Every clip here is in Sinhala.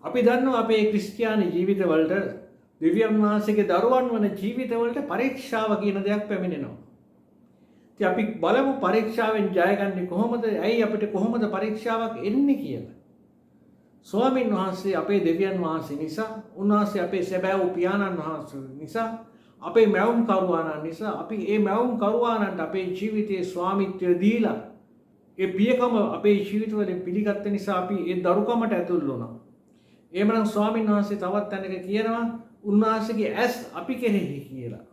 අපි දන්නවා අපේ ක්‍රිස්තියානි ජීවිතවලට දෙවියන් වහන්සේගේ දරුවන් වන ජීවිතවලට පරීක්ෂාව කියන දෙයක් පැමිණෙනවා. ඉතින් අපි බලමු පරීක්ෂාවෙන් ජයගන්නේ කොහොමද? ඇයි අපිට කොහොමද පරීක්ෂාවක් එන්නේ කියලා. ස්වාමීන් වහන්සේ අපේ දෙවියන් වහන්සේ නිසා, උන්වහන්සේ අපේ සැබෑ පියාණන් වහන්සේ නිසා, අපේ මැවුම් කරුවාණන් නිසා අපි මේ මැවුම් කරුවාණන්ට අපේ ජීවිතයේ ස්වාමිත්වය දීලා ඒ පියකම අපේ ජීවිතවලින් පිළිගත්ත නිසා අපි ඒ දරුකමට ඇතුල් වුණා. එහෙමනම් ස්වාමීන් වහන්සේ තවත් තැනක කියනවා උන්වහන්සේගේ ඇස් අපි කෙරෙහි කියලා.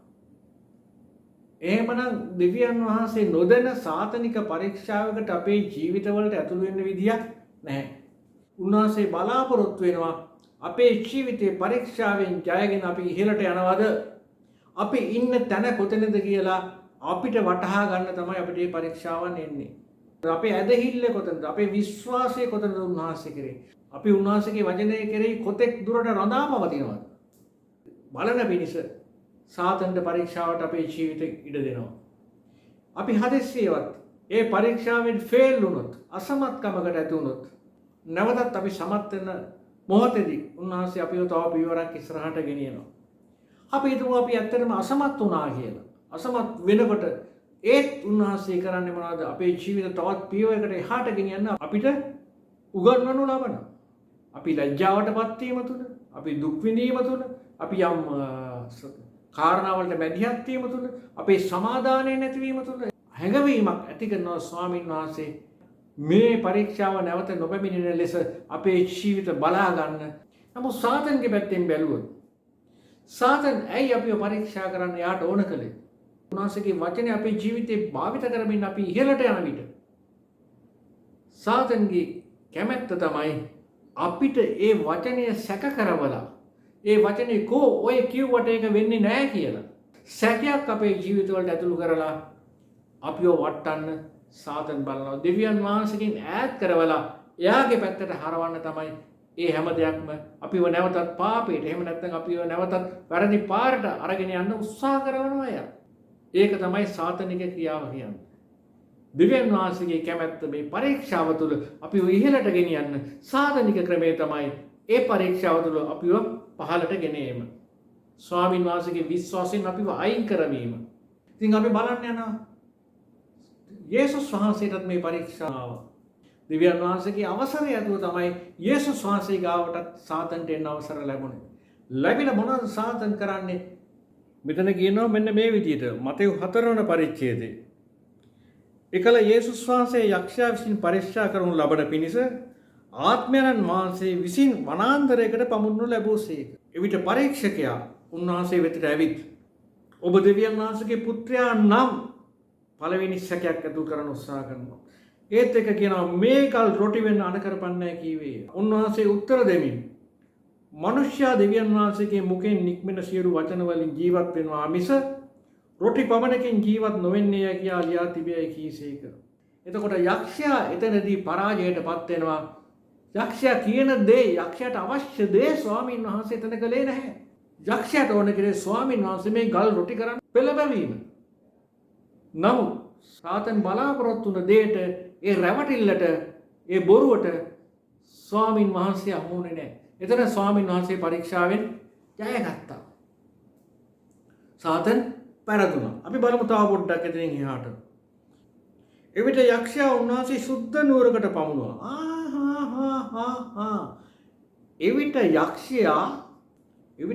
එහෙමනම් දෙවියන් වහන්සේ නොදැන සාතනික පරීක්ෂාවකට අපේ ජීවිතවලට ඇතුළු වෙන්න විදියක් නැහැ. උන්වහන්සේ බලාපොරොත්තු වෙනවා අපේ ජීවිතේ පරීක්ෂාවෙන් ජයගෙන අපි ඉහළට යනවද? අපි ඉන්න තැන කොතනද කියලා අපිට වටහා ගන්න තමයි අපිට මේ පරීක්ෂාවන් එන්නේ. අපේ ඇදහිල්ල කොතනද? අපේ විශ්වාසය කොතනද උන්වහන්සේ කෙරෙහි? අපි උන්වහන්සේගේ වචනය කෙරෙහි කොතෙක් දුරට රඳා පවතිනවද? බලන පිණිස සාතන්ට පරීක්ෂාවට අපේ ජීවිතේ ඉඩ දෙනවා. අපි හදිස්සියවත් ඒ පරීක්ෂාවෙන් ෆේල් වුණොත්, අසමත්කමකට ඇති වුණොත්, නැවතත් අපි සමත් වෙන මොහොතේදී උන්වහන්සේ අපිව තව පියවරක් ඉස්සරහට ගෙනියනවා. අපි හිතමු අපි ඇත්තටම අසමත් වුණා කියලා. අසමත් වෙනකොට ඒත් උන්වහන්සේ කරන්නේ මොනවද? අපේ ජීවිත තවත් පියවරකට එහාට ගෙනියන්න අපිට උගන්වනු ලබනවා. අපි ලැජ්ජාවටපත් වීම තුළ, අපි දුක් විඳීම තුළ, අපි යම් කාරණාවලට මැදිහත් වීම තුළ, අපේ සමාදානය නැතිවීම තුළ හැඟවීමක් ඇති කරනවා ස්වාමින් වහන්සේ මේ පරීක්ෂාව නැවත නොපැමිණෙන ලෙස අපේ ජීවිත බලා ගන්න. නමුත් සාතන්ගේ පැත්තෙන් බැලුවොත් සාතන් ඇයි අපිව පරීක්ෂා කරන්න යාට ඕන කළේ? උන්වහන්සේගේ වචනේ අපේ ජීවිතේ භාවිත කරමින් අපි ඉහළට යන විට සාතන්ගේ කැමැත්ත තමයි අපිට ඒ වචනය සැක කරවලා ඒ වචනේ කෝ ඔය කිව්වට ඒක වෙන්නේ නැහැ කියලා සැකයක් අපේ ජීවිතවලට ඇතුළු කරලා අපිව වටන්න සාතන් බලනවා. දෙවියන් වහන්සේගෙන් ඈත් කරවලා එයාගේ පැත්තට හරවන්න තමයි ඒ හැම දෙයක්ම අපිව නැවතත් පාපයට, එහෙම නැත්නම් අපිව නැවතත් වැරදි පාරට අරගෙන යන්න උත්සාහ කරනවා එයා. ඒක තමයි සාතනික ක්‍රියාව කියන්නේ. දෙවියන් වහන්සේගේ කැමැත්ත මේ පරීක්ෂාව තුළ අපිව ඉහළට ගෙනියන්න සාතනික ක්‍රමය තමයි ඒ පරීක්ෂාව තුළ අපිව පහළට ගෙන ඒම. ස්වාමින් වහන්සේගේ විශ්වාසයෙන් අපිව අයින් කරවීම. ඉතින් අපි බලන්න යනවා යේසුස් වහන්සේටත් මේ පරීක්ෂාව දෙවියන් වහන්සේගේ අවසරය ඇතුව තමයි යේසුස් වහන්සේ ගාවටත් සාතන්ට එන්න අවසර ලැබුණේ. ලැබිලා මොනවද සාතන් කරන්නේ? මෙතන කියනවා මෙන්න මේ විදිහට මතෙව් 4 වන පරිච්ඡේදයේ. එකල යේසුස් වහන්සේ යක්ෂයා විසින් පරීක්ෂා කරනු ලබන පිණිස ආත්මයන් වහන්සේ විසින් වනාන්තරයකට පමුණුනු ලැබුවසේක. එවිට පරීක්ෂකයා උන්වහන්සේ වෙතට ඇවිත් ඔබ දෙවියන් වහන්සේගේ පුත්‍රයා නම් පළවෙනි සැකයක් ඇතුල් කරන්න උත්සාහ කරනවා. ඒත් එක කියනවා මේකල් රොටි වෙන්න අණ කරපන්නේ කීවේ. උන්වහන්සේ උත්තර දෙමින් මනුෂ්‍යයා දෙවියන් වහන්සේගේ මුඛෙන් නික්මෙන සියලු වචන වලින් ජීවත් වෙනවා මිස රොටි පමණකින් ජීවත් නොවෙන්නේ කියා ලියා තිබේ කීසේක. එතකොට යක්ෂයා එතනදී පරාජයටපත් වෙනවා. යක්ෂයා කියන දේ, යක්ෂයාට අවශ්‍ය දේ ස්වාමීන් වහන්සේ එතන කළේ නැහැ. යක්ෂයාට ඕන කරේ ස්වාමීන් වහන්සේ මේ ගල් රොටි කරන්න පෙළඹවීම. නමුත් සාතන් බලාපොරොත්තු වුණ දෙයට, ඒ රැවටිල්ලට, ඒ බොරුවට ස්වාමීන් වහන්සේ අහුුනේ නැහැ. එතන ස්වාමීන් වහන්සේ පරීක්ෂාවෙන් ජයගත්තා. සාතන් පැරදුනා. අපි බලමු තව පොඩ්ඩක් එතනින් එහාට. එවිට යක්ෂයා උන්වහන්සේ සුද්ධ නුවරකට පමුණුවා. එවිට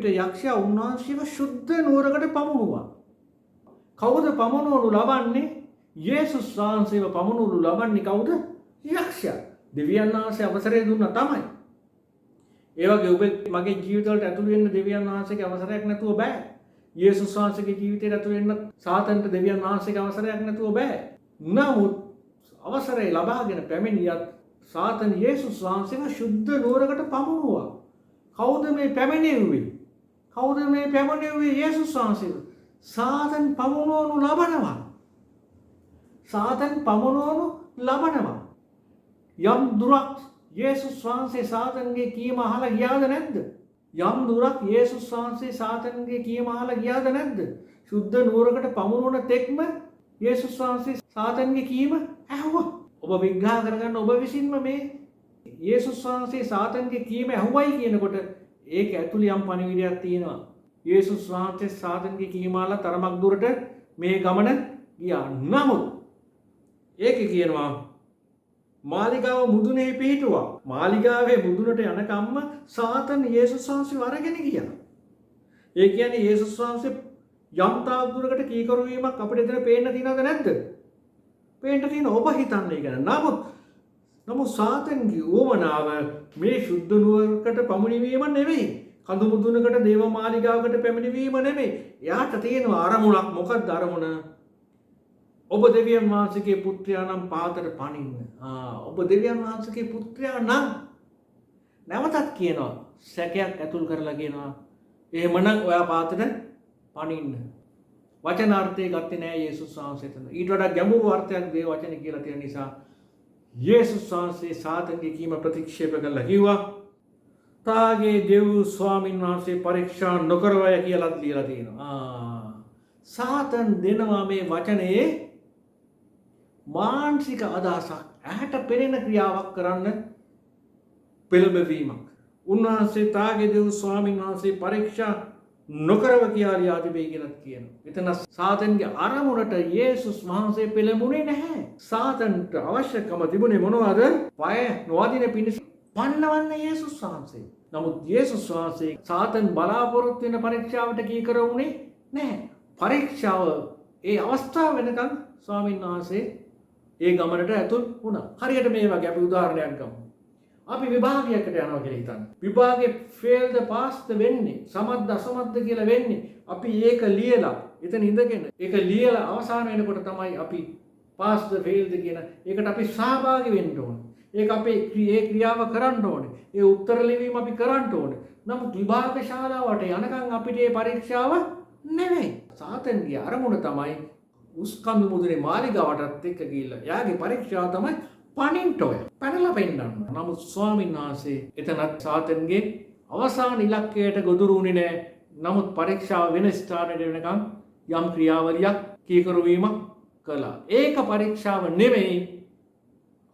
යක්ෂයා උන්වහන්සේව සුද්ධ නුවරකට පමුණුවා. කවුද පමුණුවනු ලබන්නේ? යේසුස් වහන්සේව පමුණුවනු ලබන්නේ කවුද? යක්ෂයා. දෙවියන් වහන්සේ අවසරය දුන්නා තමයි. ඒ වගේ ඔබ මගේ ජීවිතවලට ඇතුළු වෙන්න දෙවියන් වහන්සේගේ අවසරයක් නැතුව බෑ. යේසුස් වහන්සේගේ ජීවිතයට ඇතුළු වෙන්න සාතන්ට දෙවියන් වහන්සේගේ අවසරයක් නැතුව බෑ. නමුත් අවසරය ලබාගෙන පැමිණියත් සාතන් යේසුස් වහන්සේව සුද්ධ නුවරකට පමුණුවා. කවුද මේ පැමිණෙව්වේ? කවුද මේ පැමිණෙව්වේ යේසුස් වහන්සේව? සාතන් පමුණුවනු ලබනවා. සාතන් පමුණුවනු ලබනවා. යම් දුරක් යේසුස් වහන්සේ සාතන්ගේ කීම අහලා ගියාද නැද්ද? යම් දුරක් යේසුස් වහන්සේ සාතන්ගේ කීම අහලා ගියාද නැද්ද? සුද්ධ නුවරකට පමුණුවන තෙක්ම යේසුස් වහන්සේ සාතන්ගේ කීම ඇහුවා. ඔබ විග්‍රහ කරගන්න ඔබ විසින්ම මේ යේසුස් වහන්සේ සාතන්ගේ කීම ඇහුවයි කියනකොට ඒක ඇතුළේ යම් පණිවිඩයක් තියෙනවා. යේසුස් වහන්සේ සාතන්ගේ කීමාලා තරමක් දුරට මේ ගමන ගියා. නමුත් ඒක කියනවා මාලිගාව මුදුනේ පිහිටුවා. මාලිගාවේ මුදුනට යනකම්ම සාතන් යේසුස් වහන්සේව අරගෙන ගියා. ඒ කියන්නේ යේසුස් වහන්සේ යම් තාක් දුරකට කීකරු වීමක් අපිට එතන පේන්න තියනවද නැද්ද? පේන්න තියෙන. ඔබ හිතන්නේ ගැන. නමුත් සාතන්ගේ උවමනාව මේ සුද්ධ නුවරකට පමුණුවීම නෙවෙයි. කඳු මුදුනකට දේව මාලිගාවකට පැමිණීම නෙවෙයි. එයාට තියෙන අරමුණක්. මොකක්ද අරමුණ? ඔබ දෙවියන් වහන්සේගේ පුත්‍රයා නම් පාතට පනින්න. ඔබ දෙවියන් වහන්සේගේ පුත්‍රයා නම් නැවතත් කියනවා සැකයක් ඇතුල් කරලා කියනවා එහෙමනම් ඔයා පාතට පනින්න. වචනාර්ථය ගත්තේ නෑ යේසුස් වහන්සේ එතන. ඊට වඩා ගැඹුරු අර්ථයක් දේ වචනේ කියලා තියෙන නිසා යේසුස් වහන්සේ සාතන්ගේ කීම ප්‍රතික්ෂේප කළා. කිව්වා තාගේ දෙව් ස්වාමීන් වහන්සේ පරීක්ෂා නොකරවය කියලා ලියලා තියෙනවා. සාතන් දෙනවා මේ වචනේ මානසික අදහසක් ඇහැට පෙනෙන ක්‍රියාවක් කරන්න පෙළඹවීමක්. උන්වහන්සේ තාගේ දෙව් ස්වාමීන් වහන්සේ පරීක්ෂා නොකරව කියලා ලියා තිබේ කියලා කියනවා. එතන සාතන්ගේ අරමුණට යේසුස් වහන්සේ පෙළඹුණේ නැහැ. සාතන්ට අවශ්‍යකම තිබුණේ මොනවද? පය නොවදින පිණිස පන්නවන්න යේසුස් වහන්සේ. නමුත් යේසුස් වහන්සේ සාතන් බලාපොරොත්තු වෙන පරීක්ෂාවට කීකර වුණේ නැහැ. පරීක්ෂාව ඒ අවස්ථාව වෙනකන් ස්වාමීන් වහන්සේ ඒ ගමනට ඇතුල් වුණා. හරියට මේ වගේ අපි උදාහරණයක් ගමු. අපි විභාගයකට යනවා කියලා හිතන්න. විභාගේ ෆේල්ද පාස්ද වෙන්නේ සමත්ද අසමත්ද කියලා වෙන්නේ අපි ඒක ලියලා එතන ඉඳගෙන ඒක ලියලා අවසාන වෙනකොට තමයි අපි පාස්ද ෆේල්ද කියන ඒකට අපි සහභාගී වෙන්න ඕනේ. ඒක අපේ ඒ ක්‍රියාව කරන්න ඕනේ. ඒ උත්තර ලිවීම අපි කරන්න ඕනේ. නමුත් විභාග ශාලාවට යනකම් අපිට මේ පරීක්ෂාව නෙවෙයි. සාතන්ගේ අරමුණ තමයි උස්කන්දු මුදුනේ මාලිගාවටත් එක්ක ගිහිල්ලා එයාගේ පරීක්ෂාව තමයි පණින්ට ඔය පැනලා පෙන්නන්න. නමුත් ස්වාමීන් වහන්සේ එතනත් සාතන්ගේ අවසාන ඉලක්කයට ගොදුරු වුණේ නැහැ. නමුත් පරීක්ෂාව වෙන ස්ථානයට වෙනකම් යම් ක්‍රියාවලියක් කීකරු වීමක් කළා. ඒක පරීක්ෂාව නෙමෙයි.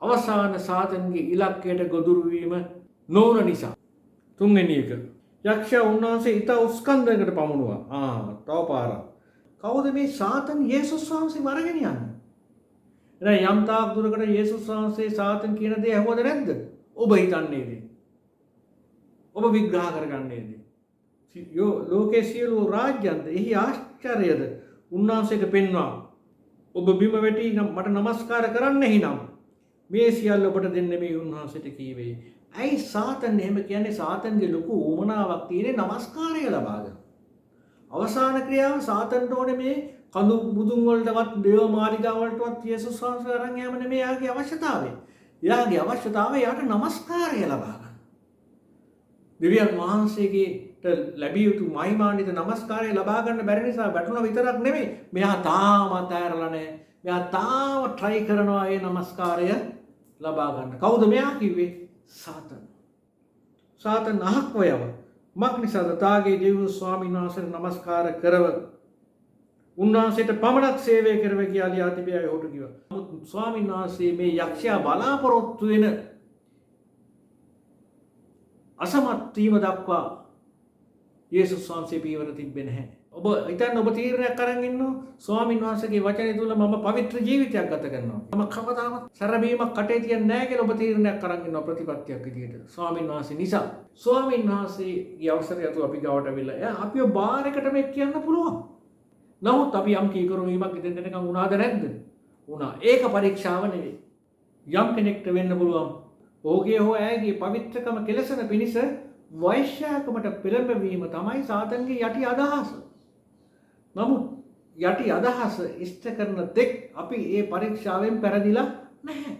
අවසාන සාතන්ගේ ඉලක්කයට ගොදුරු වීම නොවන නිසා. තුන්වෙනි එක යක්ෂයා උන්වහන්සේ ඊට උස්කන්ධයකට පමුණුවා. තව පාරක්. කවුද මේ සාතන් යේසුස් වහන්සේ අරගෙන යන්නේ? එහෙනම් යම් තාක් දුරකට යේසුස් වහන්සේ සාතන් කියන දේ ඇහුවද නැද්ද? ඔබ හිතන්නේද? ඔබ විග්‍රහ කරගන්නේද? ලෝකයේ සියලු රාජ්‍යන්ද එහි ආශ්චර්යද උන්වහන්සේට පෙන්වා. ඔබ බිම වැටි මට නමස්කාර කරන්න එහිනම් මේ සියල්ල ඔබට දෙන්නේ මේ උන්වහන්සේට කීවේ. ඇයි සාතන් එහෙම කියන්නේ? සාතන්ගේ ලොකු උමනාවක් තියෙන්නේ නමස්කාරය ලබා ගන්න. අවසාන ක්‍රියාව සාතන්ට ඕනේ මේ කඳු බුදුන් වලටවත් දේව මාලිගාව වලටවත් යේසුස් වහන්සේ අරන් යෑම නෙමෙයි යාගේ අවශ්‍යතාවය. යාගේ අවශ්‍යතාවය යාට නමස්කාරය ලබා ගන්න. දෙවියන් වහන්සේගේට ලැබිය යුතු මහිමාන්විත නමස්කාරය ලබා ගන්න බැරි නිසා වැටුණ විතරක් නෙමෙයි. මෙයා තාමත් ඇරලා නැහැ. මෙයා තාම try කරනවා ඒ නමස්කාරය ලබා ගන්න. කවුද මෙයා කිව්වේ? සාතන්. සාතන් අහක්වයව. මක්නිසාද තාගේ දෙව් ස්වාමීන් වහන්සේට නමස්කාර කරව උන්වහන්සේට පමණක් සේවය කරව කියලා ලියා තිබේ අයෝට කිව්වා. නමුත් ස්වාමීන් වහන්සේ මේ යක්ෂයා බලාපොරොත්තු වෙන අසමත් වීම දක්වා යේසුස් වහන්සේ පියවර තිබෙන්නේ නැහැ. ඔබ හිතන්න ඔබ තීරණයක් අරන් ඉන්නවා ස්වාමීන් වහන්සේගේ වචනේ තුල මම පවිත්‍ර ජීවිතයක් ගත කරනවා. මම කවදාවත් සැරබීමක් කටේ තියන්නේ නැහැ කියලා ඔබ තීරණයක් අරන් ඉන්නවා ප්‍රතිපත්තියක් විදියට. ස්වාමීන් වහන්සේ නිසා. ස්වාමීන් වහන්සේගේ අවසරය අතු අපි ගාවට අවිල්ලා. එයා අපිව බාර් එකට මේ කියන්න පුළුවන්. නමුත් අපි යම් කීකරු වීමක් ඉතින් දෙනකම් වුණාද නැද්ද? වුණා. ඒක පරීක්ෂාව නෙවෙයි. යම් කෙනෙක්ට වෙන්න පුළුවන්. ඔහුගේ හෝ ඇයගේ පවිත්‍රකම කෙලසන පිණිස වෛශ්‍යාකමට පෙළඹවීම තමයි සාතන්ගේ යටි අදහස. නමුත් යටි අදහස ඉෂ්ට කරන තෙක් අපි ඒ පරීක්ෂාවෙන් පෙරදිලා නැහැ.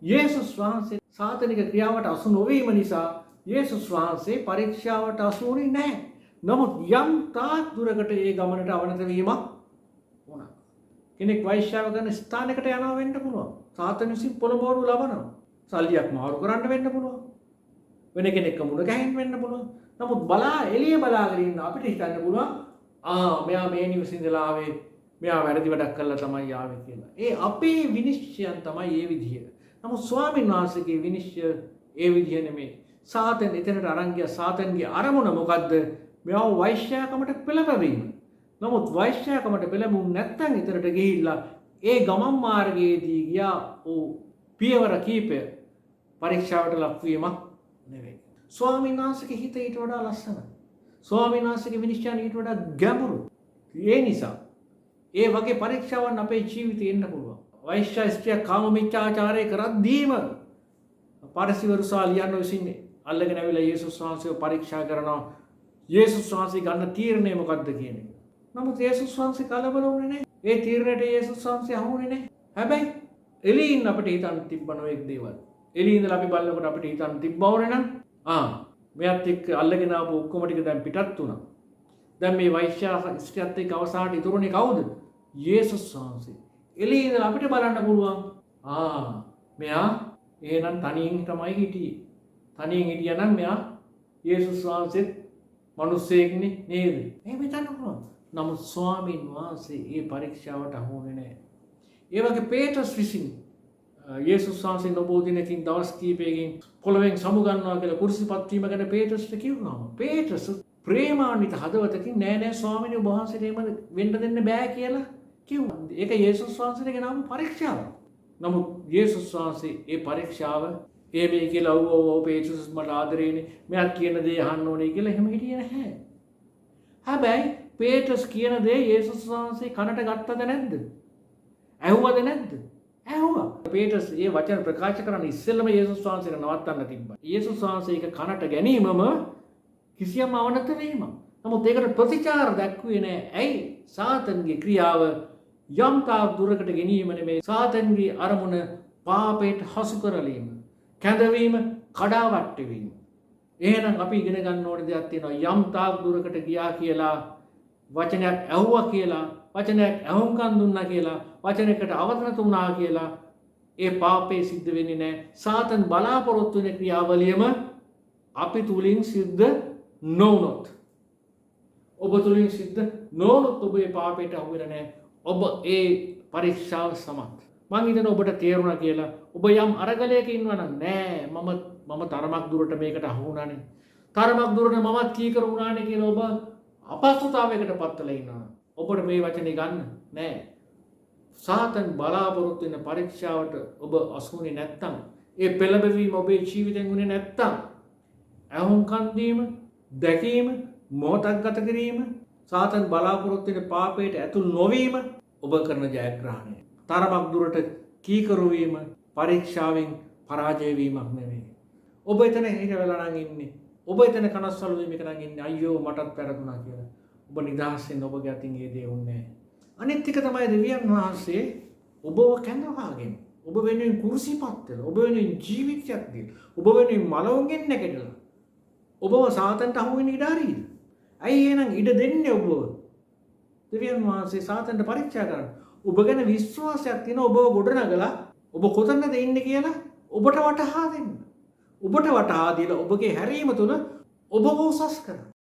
යේසුස් වහන්සේ සාතනික ක්‍රියාවට අසු නොවීම නිසා යේසුස් වහන්සේ පරීක්ෂාවට අසු වුණේ නැහැ. නමුත් යම් තාක් දුරකට ඒ ගමනට අවනත වීමක් වුණා. කෙනෙක් වෛශ්‍යාව කරන ස්ථානයකට යනවා වෙන්න පුළුවන්. සාතන් විසින් පොළඹවනු ලබනවා. සල්ලියක් මාරු කරන්න වෙන්න පුළුවන්. වෙන කෙනෙක්ව මුණ ගැහෙන්න වෙන්න පුළුවන්. නමුත් එළිය බලාගෙන ඉන්න අපිට හිතන්න පුළුවන් මෙයා මේ නිවසේ ඉඳලා ආවේ මෙයා වැරදි වැඩක් කළා තමයි ආවේ කියලා. ඒ අපේ විනිශ්චයන් තමයි මේ විදිය. නමුත් ස්වාමීන් වහන්සේගේ විනිශ්චය ඒ විදිහ නෙමෙයි. සාතන් එතනට අරන් ගියා. සාතන්ගේ අරමුණ මොකද්ද? මෙයාව වෛශ්‍යාකමට පෙළඹවීම. නමුත් වෛශ්‍යාකමට පෙළඹුම් නැත්තම් එතනට ගිහිල්ලා ඒ ගමන් මාර්ගයේදී ගියා ඕ පියවර කීපය පරීක්ෂාවට ලක්වීමක් නෙවෙයි. ස්වාමීන් වහන්සේගේ හිත ඊට වඩා ලස්සනයි. ස්වාමීන් වහන්සේගේ විනිශ්චයන් ඊට වඩා ගැඹුරු. ඒ නිසා ඒ වගේ පරීක්ෂාවන් අපේ ජීවිතේ එන්න පුළුවන්. වෛශ්‍ය ස්ත්‍රිය කාම මිත්‍යාචාරය කරද්දීම පාරසිවරු සාලියන් විසින්නේ අල්ලගෙන ඇවිල්ලා යේසුස් වහන්සේව පරීක්ෂා කරනවා. යේසුස් වහන්සේ ගන්න තීරණය මොකක්ද කියන එක. නමුත් යේසුස් වහන්සේ කලබල වුණේ නැහැ. ඒ තීරණයට යේසුස් වහන්සේ අහුුනේ නැහැ. හැබැයි එළියින් අපිට හිතන්න තිබ්බනෝ එක් දේවල්. එළියේ ඉඳලා අපි බලනකොට අපිට හිතන්න තිබ්බවනේ නම් මෙයත් එක්ක අල්ලගෙන ආපු ඔක්කොම ටික දැන් පිටත් වුණා. දැන් මේ වෛශ්‍ය ස්ත්‍රියත් එක්ක අවසානට ඉතුරුනේ කවුද? යේසුස් වහන්සේ. එළියේ ඉඳලා අපිට බලන්න පුළුවන් මෙයා එහෙනම් තනියෙන් තමයි හිටියේ. තනියෙන් හිටියා නම් මෙයා යේසුස් වහන්සේත් මිනිස්සෙක්නේ නේද? එහෙම හිතන්න පුළුවන්. නමුත් ස්වාමීන් වහන්සේ මේ පරීක්ෂාවට අහු වුණේ නැහැ. ඒ වගේ පේටර්ස් විසින් යේසුස් වහන්සේ නොබෝ දිනකින් දවස් කීපයකින් පොළවෙන් සමුගන්නවා කියලා කුරුසිපත් වීම ගැන පේටර්ස්ට කිව්වම පේටර්ස් ප්‍රේමාන්විත හදවතකින් නෑ ස්වාමීන් වහන්සේට එහෙම වෙන්න දෙන්න බෑ කියලා කිව්වා. ඒක යේසුස් වහන්සේට ගෙනාවු පරීක්ෂාවක්. නමුත් යේසුස් වහන්සේ ඒ පරීක්ෂාව මේ කියලා ඔව් පේටර්ස් මට ආදරේනේ මෙයා කියන දේ අහන්න ඕනේ කියලා එහෙම හිටියේ නැහැ. හැබැයි පේටර්ස් කියන දේ යේසුස් වහන්සේ කනට ගත්තද නැද්ද? ඇහුවද නැද්ද? ඇහුවා. පේටර්ස් මේ වචන ප්‍රකාශ කරන්න ඉස්සෙල්ලම යේසුස් වහන්සේට නවත්තන්න තිබ්බා. යේසුස් වහන්සේ ඒක කනට ගැනීමම කිසියම් අවනත වීමක්. නමුත් ඒකට ප්‍රතිචාර දක්වුවේ නැහැ. ඇයි? සාතන්ගේ ක්‍රියාව යම් තාක් දුරකට ගෙනීම නෙමෙයි. සාතන්ගේ අරමුණ පාපයට හසු කරලීම, කැඳවීම, කඩාවැට්ටවීම. එහෙනම් අපි ඉගෙන ගන්න ඕනේ දෙයක් තියෙනවා. යම් තාක් දුරකට ගියා කියලා වචනයක් ඇහුවා කියලා, වචනයක් ඇහුම්කන් දුන්නා කියලා, වචනයකට අවතනත වුණා කියලා ඒ පාපේ සිද්ධ වෙන්නේ නැහැ. සාතන් බලාපොරොත්තු වෙන ක්‍රියාවලියම අපි තුලින් සිද්ධ නොවුනොත්, ඔබ තුලින් සිද්ධ නොවුනොත් ඔබ ඒ පාපයට අහු වෙන්නේ නැහැ. ඔබ ඒ පරීක්ෂාව සමත්. මං හිතන ඔබට තේරුණා කියලා. ඔබ යම් අරගලයක ඉන්නවා නම් නෑ මම තරමක් දුරට මේකට අහු වුණානේ. තරමක් දුරට මමත් කීකර වුණානේ කියලා ඔබ අපහසුතාවයකට පත්වලා ඉන්නවා. ඔබට මේ වචනේ ගන්න නෑ. සාතන් බලාපොරොත්තු වෙන පරීක්ෂාවට ඔබ අසුනේ නැත්තම්, ඒ පෙළඹවීම ඔබේ ජීවිතෙන් උනේ නැත්තම්, අහුම්කන් දීම, දැකීම, මොහොතක් ගත කිරීම, සාතන් බලාපොරොත්තු වෙන පාපයට ඇතුල් නොවීම ඔබ කරන ජයග්‍රහණය. තරමක් දුරට කීකරු වීම පරීක්ෂාවෙන් පරාජය වීමක් නෙවෙයි. ඔබ එතන හිර වෙලා නම් ඉන්නේ. ඔබ එතන කනස්සලු වීමක නම් ඉන්නේ. අයියෝ මටත් වැරදුනා කියලා. ඔබ නිදහස් වෙන්න ඔබගේ අතින් ඒ දේ වුන්නේ නැහැ. අනිත් එක තමයි දෙවියන් වහන්සේ ඔබව කැඳවාගෙන, ඔබ වෙනුවෙන් කුරුසිපත් වෙලා, ඔබ වෙනුවෙන් ජීවිතයක් දීලා, ඔබ වෙනුවෙන් මලවුන්ගෙන් නැගිටලා ඔබව සාතන්ට අහු වෙන්න ඉඩ හරියද? ඇයි එහෙනම් ඉඩ දෙන්නේ ඔබව? දෙවියන් වහන්සේ සාතන්ට පරීක්ෂා කරන්න. ඔබ ගැන විශ්වාසයක් තියෙන ඔබව ගොඩනගලා ඔබ කොතනද ඉන්නේ කියලා ඔබට වටහා දෙන්න. ඔබට වටහා දීලා ඔබගේ හැරීම තුළ ඔබව උසස් කරන්න.